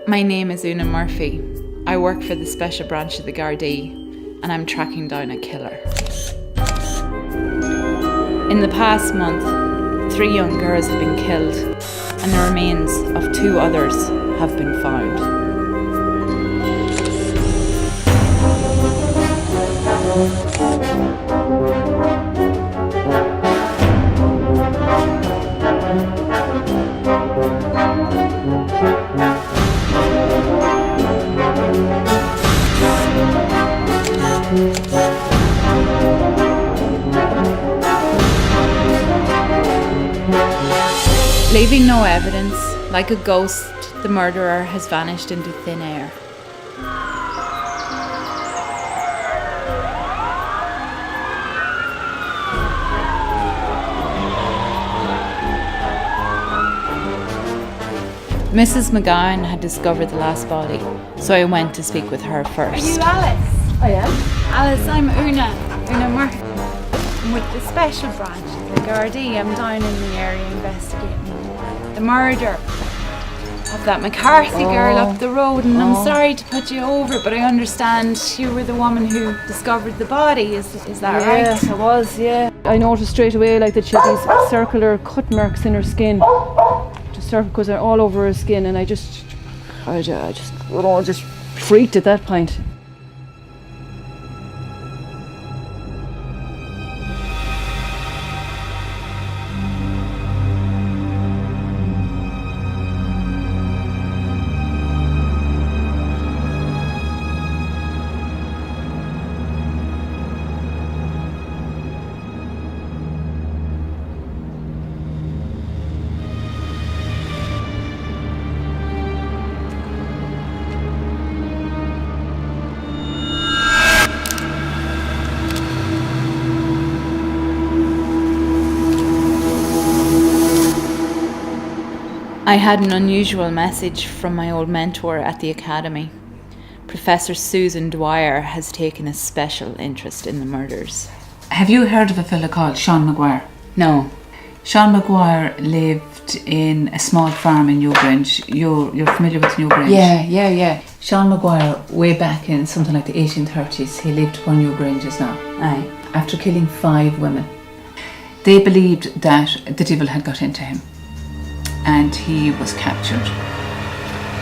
My name is Una Murphy. I work for the Special Branch of the Gardaí, and I'm tracking down a killer. In the past month, 3 young girls have been killed, and the remains of 2 others have been found. Leaving no evidence, like a ghost, the murderer has vanished into thin air. Mrs. McGowan had discovered the last body, so I went to speak with her first. Are you Alice? I am. Alice, I'm Una Murphy. I'm with the Special Branch of the Gardaí. I'm down in the area investigating the murder of that McCarthy girl up the road, and I'm sorry to put you over, but I understand you were the woman who discovered the body. Is that right? Yes, I was, yeah. I noticed straight away like that she had these circular cut marks in her skin. Just because they're all over her skin, and I just freaked at that point. I had an unusual message from my old mentor at the academy. Professor Susan Dwyer has taken a special interest in the murders. Have you heard of a fella called Sean Maguire? No. Sean Maguire lived in a small farm in Newgrange. You're familiar with Newgrange? Yeah. Sean Maguire, way back in something like the 1830s, he lived where Newgrange is now. Aye. After killing 5 women. They believed that the devil had got into him, and he was captured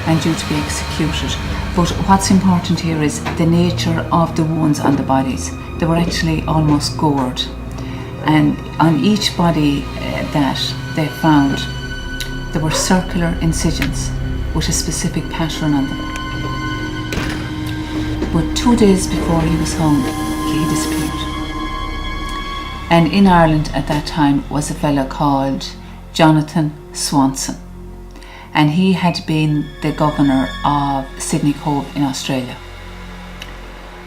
and due to be executed. But what's important here is the nature of the wounds on the bodies. They were actually almost gored, and on each body that they found, there were circular incisions with a specific pattern on them. But 2 days before he was hung, he disappeared. And in Ireland at that time was a fella called Jonathan Swanson, and he had been the governor of Sydney Cove in Australia,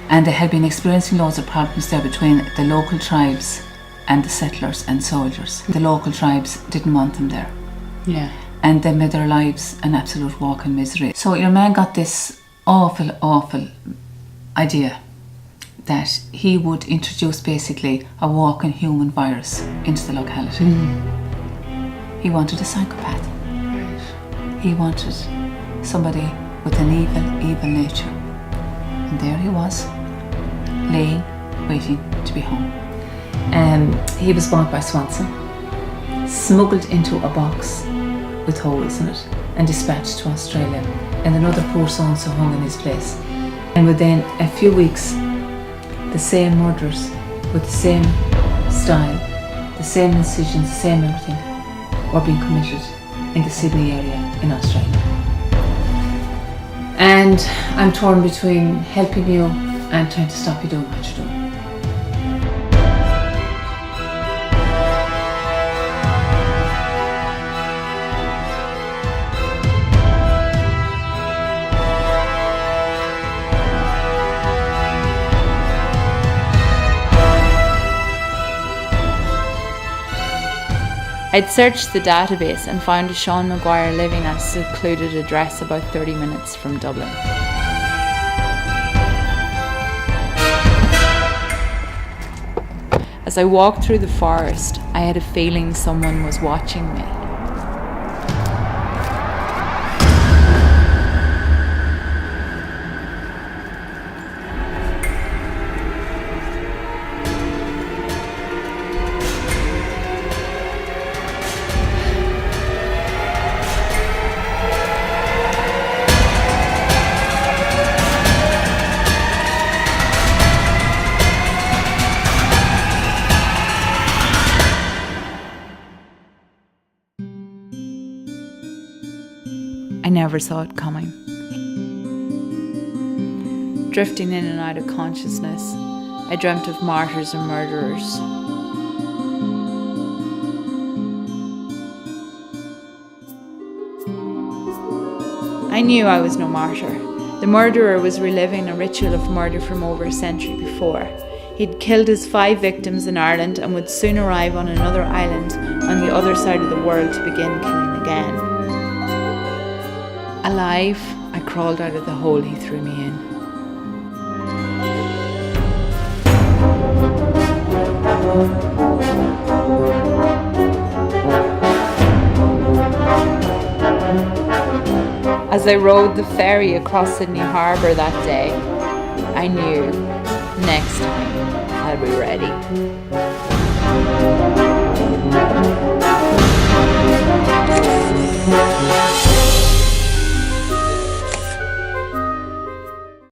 and they had been experiencing loads of problems there between the local tribes and the settlers and soldiers. The local tribes didn't want them there, and they made their lives an absolute walk in misery. So your man got this awful idea that he would introduce basically a walking human virus into the locality. He wanted a psychopath. Right. He wanted somebody with an evil nature. And there he was, laying, waiting to be hung. He was bought by Swanson, smuggled into a box with holes in it, and dispatched to Australia. And another poor so-and-so hung in his place. And within a few weeks, the same murders, with the same style, the same incisions, the same everything, were being committed in the Sydney area in Australia. And I'm torn between helping you and trying to stop you doing what you're doing. I'd searched the database and found a Sean Maguire living at a secluded address about 30 minutes from Dublin. As I walked through the forest, I had a feeling someone was watching me. never saw it coming. Drifting in and out of consciousness, I dreamt of martyrs and murderers. I knew I was no martyr. The murderer was reliving a ritual of murder from over a century before. He'd killed his 5 victims in Ireland and would soon arrive on another island on the other side of the world to begin killing again. Alive, I crawled out of the hole he threw me in. As I rowed the ferry across Sydney Harbour that day, I knew next time I'll be ready.